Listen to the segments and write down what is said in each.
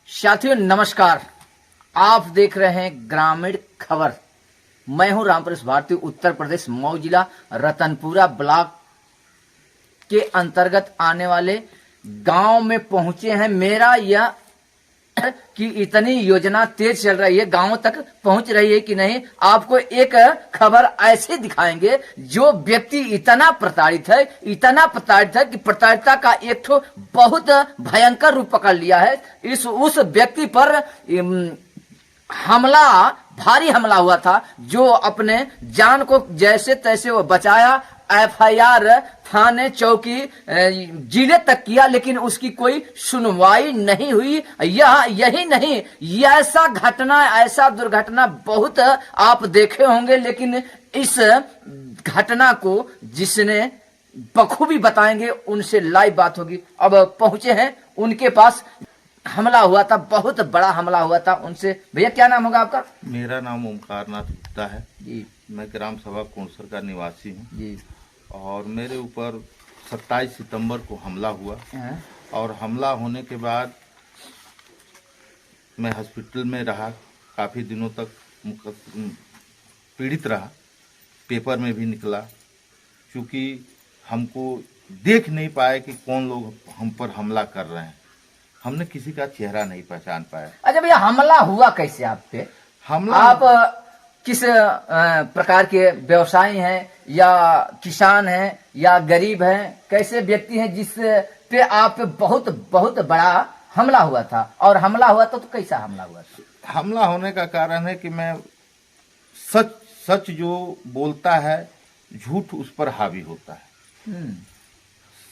साथियों नमस्कार। आप देख रहे हैं ग्रामीण खबर। मैं हूं रामपुर भारती, उत्तर प्रदेश मऊ जिला रतनपुरा ब्लॉक के अंतर्गत आने वाले गांव में पहुंचे हैं। मेरा यह कि इतनी योजना तेज चल रही है, गांव तक पहुंच रही है कि नहीं, आपको एक खबर ऐसे दिखाएंगे जो व्यक्ति इतना प्रताड़ित है कि प्रताड़िता का एक ठो बहुत भयंकर रूप पकड़ लिया है। उस व्यक्ति पर भारी हमला हुआ था, जो अपने जान को जैसे तैसे वो बचाया। एफआईआर थाने चौकी जिले तक किया, लेकिन उसकी कोई सुनवाई नहीं हुई। यही नहीं, ऐसा दुर्घटना बहुत आप देखे होंगे, लेकिन इस घटना को जिसने बखूबी बताएंगे उनसे लाइव बात होगी। अब पहुंचे हैं उनके पास। हमला हुआ था, बहुत बड़ा हमला हुआ था उनसे। भैया क्या नाम होगा आपका? मेरा नाम ओमकार नाथ गुप्ता है जी। मैं ग्राम सभा कोंसर का निवासी हूँ जी। और मेरे ऊपर 27 सितंबर को हमला हुआ और हमला होने के बाद मैं हॉस्पिटल में रहा, काफ़ी दिनों तक पीड़ित रहा। पेपर में भी निकला, क्योंकि हमको देख नहीं पाए कि कौन लोग हम पर हमला कर रहे हैं। हमने किसी का चेहरा नहीं पहचान पाया। अच्छा भैया, हमला हुआ कैसे आप पे? आप किस प्रकार के व्यवसायी हैं, या किसान हैं, या गरीब हैं? कैसे व्यक्ति हैं जिस पे आप पे बहुत बड़ा हमला हुआ था? और हमला हुआ तो कैसा हमला हुआ था? हमला होने का कारण है कि मैं सच जो बोलता है, झूठ उस पर हावी होता है।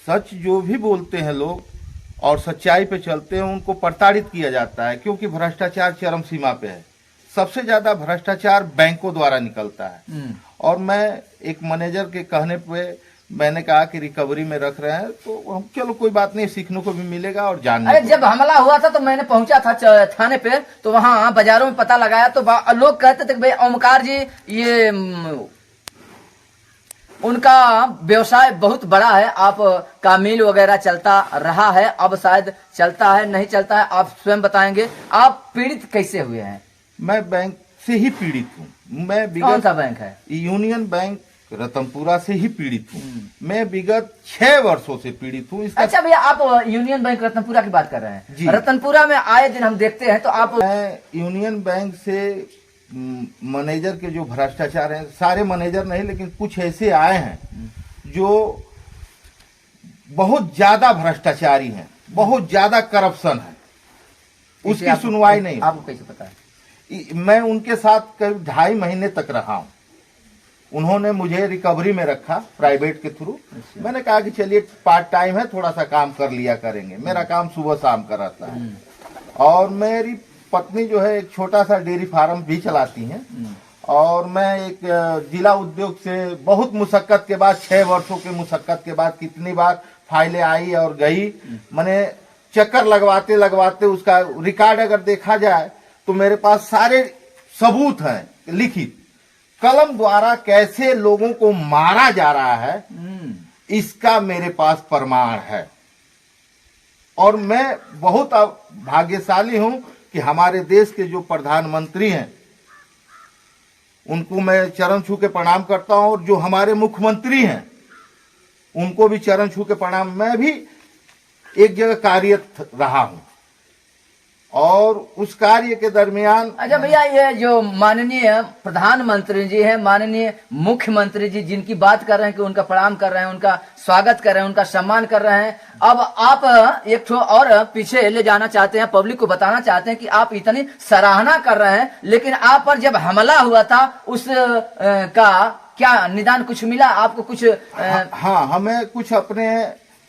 सच जो भी बोलते हैं लोग और सच्चाई पे चलते हैं, उनको प्रताड़ित किया जाता है, क्योंकि भ्रष्टाचार चरम सीमा पे है। सबसे ज्यादा भ्रष्टाचार बैंकों द्वारा निकलता है। और मैं एक मैनेजर के कहने पे मैंने कहा कि रिकवरी में रख रहे हैं, तो हम चलो कोई बात नहीं, सीखने को भी मिलेगा और जानने। अरे जब हमला हुआ था तो मैंने पहुंचा था थाने पे, तो वहाँ बाजारों में पता लगाया तो लोग कहते थे कि भाई ओमकार जी ये उनका व्यवसाय बहुत बड़ा है, आप का मिल वगैरह चलता रहा है, अब शायद चलता है नहीं चलता है, आप स्वयं बताएंगे। आप पीड़ित कैसे हुए हैं? मैं बैंक से ही पीड़ित हूँ। मैं कौन सा बैंक है? यूनियन बैंक रतनपुरा से ही पीड़ित हूँ। मैं विगत 6 वर्षों से पीड़ित हूँ। अच्छा भैया, आप यूनियन बैंक रतनपुरा की बात कर रहे हैं जी। रतनपुरा में आए दिन हम देखते हैं, तो आप मैं यूनियन बैंक से मैनेजर के जो भ्रष्टाचार हैं, सारे मैनेजर नहीं लेकिन कुछ ऐसे आए हैं जो बहुत ज्यादा भ्रष्टाचारी हैं, बहुत ज्यादा करप्शन है, उसकी सुनवाई नहीं। आपको कैसे पता है? मैं उनके साथ करीब 2.5 महीने तक रहा हूं। उन्होंने मुझे रिकवरी में रखा प्राइवेट के थ्रू। मैंने कहा कि चलिए पार्ट टाइम है, थोड़ा सा काम कर लिया करेंगे। मेरा काम सुबह शाम का रहता है। और मेरी पत्नी जो है एक छोटा सा डेयरी फार्म भी चलाती हैं। और मैं एक जिला उद्योग से बहुत मुशक्कत के बाद, 6 वर्षों के मुशक्कत के बाद, कितनी बार फाइलें आई और गई, मैंने चक्कर लगवाते लगवाते उसका रिकॉर्ड अगर देखा जाए तो मेरे पास सारे सबूत हैं लिखित। कलम द्वारा कैसे लोगों को मारा जा रहा है, इसका मेरे पास प्रमाण है। और मैं बहुत भाग्यशाली हूं कि हमारे देश के जो प्रधानमंत्री हैं, उनको मैं चरण छू के प्रणाम करता हूं। और जो हमारे मुख्यमंत्री हैं, उनको भी चरण छू के प्रणाम। मैं भी एक जगह कार्यरत रहा हूं और उस कार्य के दरमियान। अच्छा भैया, ये जो माननीय प्रधानमंत्री जी हैं, माननीय मुख्यमंत्री जी, जिनकी बात कर रहे हैं कि उनका प्रणाम कर रहे हैं, उनका स्वागत कर रहे हैं, उनका सम्मान कर रहे हैं, अब आप एक ठो और पीछे ले जाना चाहते हैं, पब्लिक को बताना चाहते हैं कि आप इतनी सराहना कर रहे हैं, लेकिन आप पर जब हमला हुआ था उस का क्या निदान कुछ मिला आपको? कुछ हाँ, हमें कुछ अपने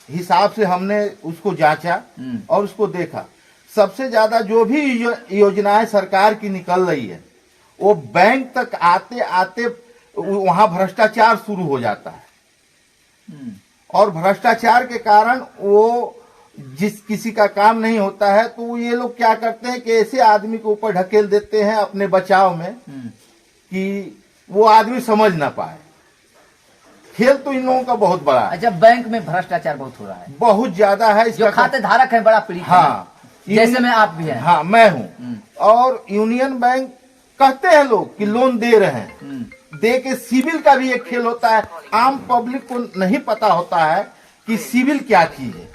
हिसाब से हमने उसको जांचा और उसको देखा। सबसे ज्यादा जो भी योजनाएं सरकार की निकल रही है, वो बैंक तक आते आते वहां भ्रष्टाचार शुरू हो जाता है। और भ्रष्टाचार के कारण वो जिस किसी का काम नहीं होता है, तो ये लोग क्या करते हैं कि ऐसे आदमी को ऊपर ढकेल देते हैं अपने बचाव में कि वो आदमी समझ ना पाए। खेल तो इन लोगों का बहुत बड़ा है। अच्छा, बैंक में भ्रष्टाचार बहुत हो रहा है, बहुत ज्यादा है। जो खाते धारक है बड़ा पीड़ित। हाँ, जैसे में आप भी हैं। हाँ, मैं हूँ। और यूनियन बैंक कहते हैं लोग कि लोन दे रहे हैं, दे के सिविल का भी एक खेल होता है। आम पब्लिक को नहीं पता होता है कि सिविल क्या चीज है।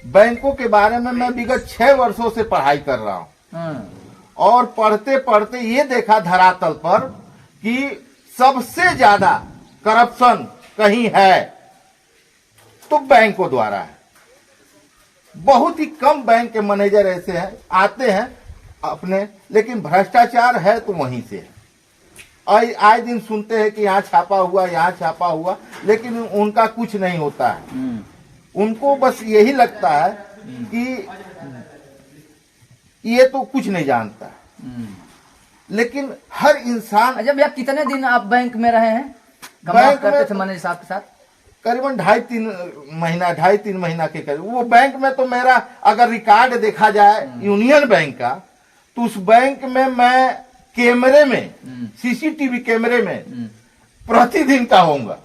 बैंकों के बारे में मैं विगत 6 वर्षों से पढ़ाई कर रहा हूँ, और पढ़ते पढ़ते ये देखा धरातल पर कि सबसे ज्यादा करप्शन कहीं है तो बैंकों द्वारा है। बहुत ही कम बैंक के मैनेजर ऐसे हैं, आते हैं अपने, लेकिन भ्रष्टाचार है तो वहीं से है। आए दिन सुनते हैं कि यहाँ छापा हुआ, यहाँ छापा हुआ, लेकिन उनका कुछ नहीं होता है। उनको बस यही लगता है कि ये तो कुछ नहीं जानता। लेकिन हर इंसान। अच्छा भैया, कितने दिन आप बैंक में रहे हैं? बैंक करते में थे मैनेजर साहब के साथ? करीबन 2.5-3 महीना के करीब। वो बैंक में तो मेरा अगर रिकॉर्ड देखा जाए यूनियन बैंक का, तो उस बैंक में मैं कैमरे में, सीसीटीवी कैमरे में प्रतिदिन का होऊंगा।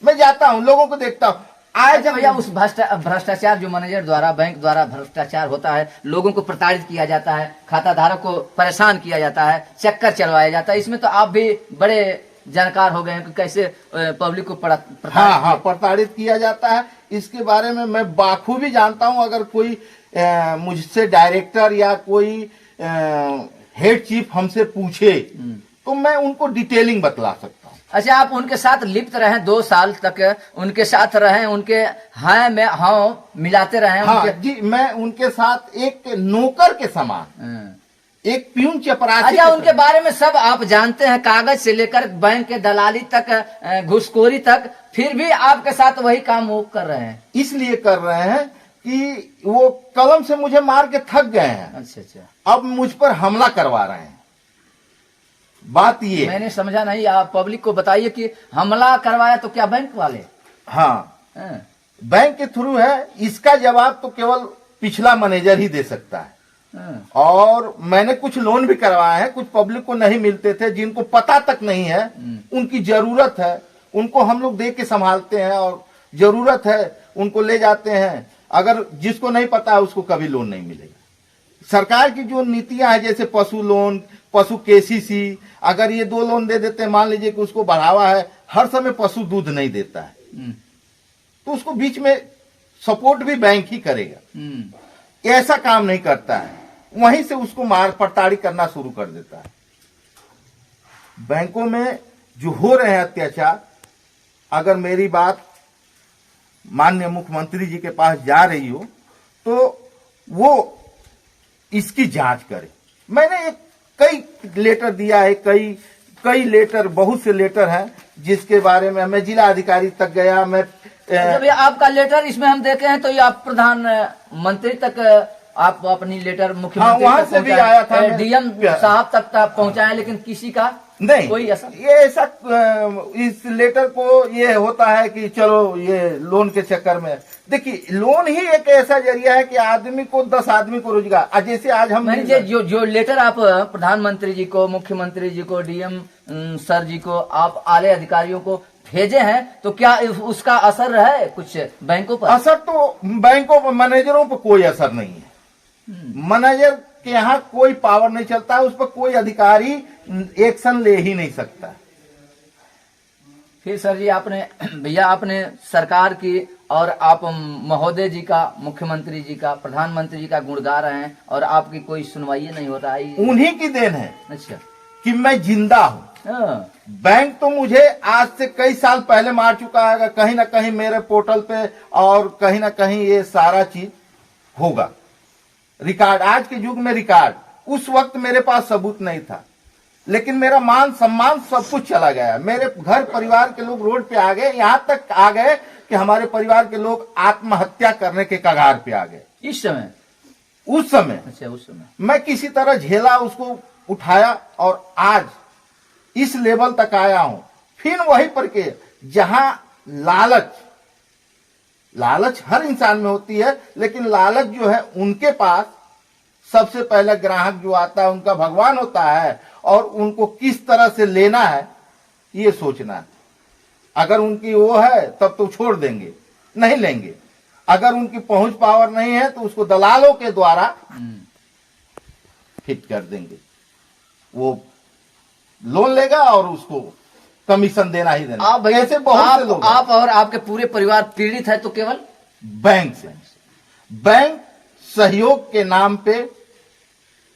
मैं जाता हूँ, लोगों को देखता हूँ। अच्छा भैया, उस भ्रष्टाचार जो मैनेजर द्वारा, बैंक द्वारा भ्रष्टाचार होता है, लोगों को प्रताड़ित किया जाता है, खाता धारक को परेशान किया जाता है, चक्कर चलवाया जाता है, इसमें तो आप भी बड़े जानकार हो गए हैं कि कैसे पब्लिक को हाँ, प्रताड़ित किया जाता है। इसके बारे में मैं बाखूबी जानता हूँ। अगर कोई मुझसे डायरेक्टर या कोई हेड चीफ हमसे पूछे तो मैं उनको डिटेलिंग बतला सकता हूँ। अच्छा, आप उनके साथ लिप्त रहे 2 साल तक, उनके साथ रहे, उनके हाँ में हाँ मिलाते रहे? हाँ जी, मैं उनके साथ एक नौकर के समान, एक प्यून चपरासी। अच्छा, उनके बारे में सब आप जानते हैं, कागज से लेकर बैंक के दलाली तक, घुसखोरी तक, फिर भी आपके साथ वही काम वो कर रहे हैं? इसलिए कर रहे हैं कि वो कलम से मुझे मार के थक गए हैं। अच्छा, अब मुझ पर हमला करवा रहे हैं। बात ये, मैंने समझा नहीं, आप पब्लिक को बताइए कि हमला करवाया तो क्या बैंक वाले? हाँ, बैंक के थ्रू है। इसका जवाब तो केवल पिछला मैनेजर ही दे सकता है। और मैंने कुछ लोन भी करवाए हैं, कुछ पब्लिक को नहीं मिलते थे, जिनको पता तक नहीं है, उनकी जरूरत है, उनको हम लोग देख के संभालते हैं, और जरूरत है उनको ले जाते हैं। अगर जिसको नहीं पता है उसको कभी लोन नहीं मिलेगा। सरकार की जो नीतियां है, जैसे पशु लोन, पशु केसीसी, अगर ये 2 लोन दे देते हैं, मान लीजिए कि उसको बढ़ावा है, हर समय पशु दूध नहीं देता है, तो उसको बीच में सपोर्ट भी बैंक ही करेगा। ऐसा काम नहीं करता है, वहीं से उसको मार पड़ताड़ी करना शुरू कर देता है। बैंकों में जो हो रहे हैं अत्याचार, अगर मेरी बात माननीय मुख्यमंत्री जी के पास जा रही हो तो वो इसकी जांच करे। मैंने कई लेटर दिया है, कई लेटर, बहुत से लेटर हैं, जिसके बारे में मैं जिला अधिकारी तक गया। मैं जब ये आपका लेटर इसमें हम देखे हैं तो ये आप प्रधानमंत्री तक आप अपनी लेटर मुख्यमंत्री वहां से भी आया था, डीएम साहब तक पहुंचाया, लेकिन किसी का नहीं कोई असर? ये ऐसा इस लेटर को ये होता है कि चलो ये लोन के चक्कर में, देखिए लोन ही एक ऐसा जरिया है कि आदमी को 10 आदमी को रोजगार। जैसे आज हम जो लेटर आप प्रधानमंत्री जी को, मुख्यमंत्री जी को, डीएम सर जी को, आप आले अधिकारियों को भेजे हैं, तो क्या उसका असर है कुछ बैंकों पर? असर तो बैंकों पर, मैनेजरों पर कोई असर नहीं है। मैनेजर के यहाँ कोई पावर नहीं चलता है, उस पर कोई अधिकारी एक्शन ले ही नहीं सकता। फिर सर जी, आपने भैया आपने सरकार की और आप महोदय जी का, मुख्यमंत्री जी का, प्रधानमंत्री जी का गुण गा रहे हैं, और आपकी कोई सुनवाई नहीं होता है। उन्हीं की देन है अच्छा कि मैं जिंदा हूँ। बैंक तो मुझे आज से कई साल पहले मार चुका है, कहीं ना कहीं मेरे पोर्टल पे, और कहीं ना कहीं ये सारा चीज होगा। रिकॉर्ड, आज के युग में रिकॉर्ड, उस वक्त मेरे पास सबूत नहीं था, लेकिन मेरा मान सम्मान सब कुछ चला गया। मेरे घर परिवार के लोग रोड पे आ गए, यहाँ तक आ गए कि हमारे परिवार के लोग आत्महत्या करने के कगार पे आ गए। इस समय? उस समय। अच्छा, उस समय मैं किसी तरह झेला, उसको उठाया, और आज इस लेवल तक आया हूं। फिर वहीं पर के जहां लालच हर इंसान में होती है, लेकिन लालच जो है उनके पास सबसे पहले ग्राहक जो आता है उनका भगवान होता है, और उनको किस तरह से लेना है ये सोचना है। अगर उनकी वो है तब तो छोड़ देंगे, नहीं लेंगे। अगर उनकी पहुंच पावर नहीं है तो उसको दलालों के द्वारा फिट कर देंगे। वो लोन लेगा और उसको कमीशन देना ही देना। आप भैया ऐसे बहुत से लोग हैं। आप और आपके पूरे परिवार पीड़ित है तो केवल बैंक से, बैंक सहयोग के नाम पे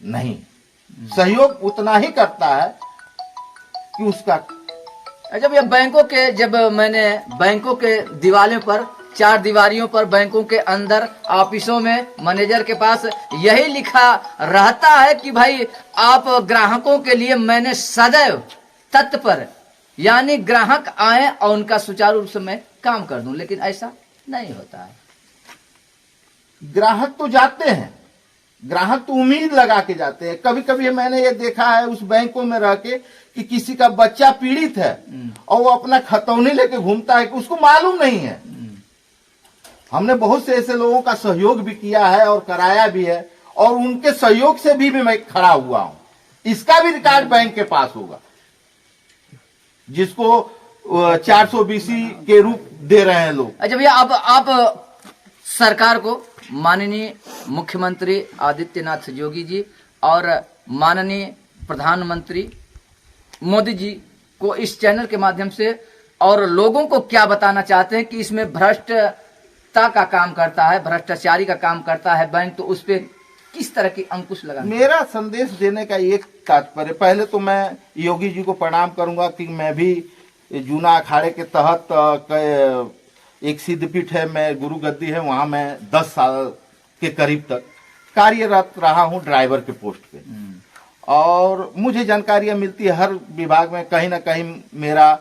नहीं, सहयोग उतना ही करता है कि उसका जब ये मैंने बैंकों के दीवारों पर, चार दीवारियों पर, बैंकों के अंदर ऑफिसों में मैनेजर के पास यही लिखा रहता है कि भाई आप ग्राहकों के लिए मैंने सदैव तत्पर, यानी ग्राहक आए और उनका सुचारू रूप से मैं काम कर दूं, लेकिन ऐसा नहीं होता है। ग्राहक तो जाते हैं, ग्राहक तो उम्मीद लगा के जाते हैं। कभी कभी मैंने ये देखा है उस बैंकों में रह के कि किसी का बच्चा पीड़ित है और वो अपना खतौनी लेके घूमता है कि उसको मालूम नहीं है। हमने बहुत से ऐसे लोगों का सहयोग भी किया है और कराया भी है, और उनके सहयोग से भी मैं खड़ा हुआ हूं। इसका भी रिकॉर्ड बैंक के पास होगा, जिसको 420 के रूप दे रहे हैं लोग। अच्छा भैया, आप सरकार को, माननीय मुख्यमंत्री आदित्यनाथ योगी जी और माननीय प्रधानमंत्री मोदी जी को इस चैनल के माध्यम से और लोगों को क्या बताना चाहते हैं कि इसमें भ्रष्टता का काम करता है, भ्रष्टाचारी का काम करता है बैंक, तो उस पर किस तरह की अंकुश लगा? मेरा संदेश देने का एक तात्पर्य, पहले तो मैं योगी जी को प्रणाम करूंगा कि मैं भी जूना अखाड़े के तहत एक सिद्धपीठ है, मैं गुरु गद्दी है, वहां मैं 10 साल के करीब तक कार्यरत रहा हूं ड्राइवर के पोस्ट पे। और मुझे जानकारियां मिलती है हर विभाग में, कहीं ना कहीं मेरा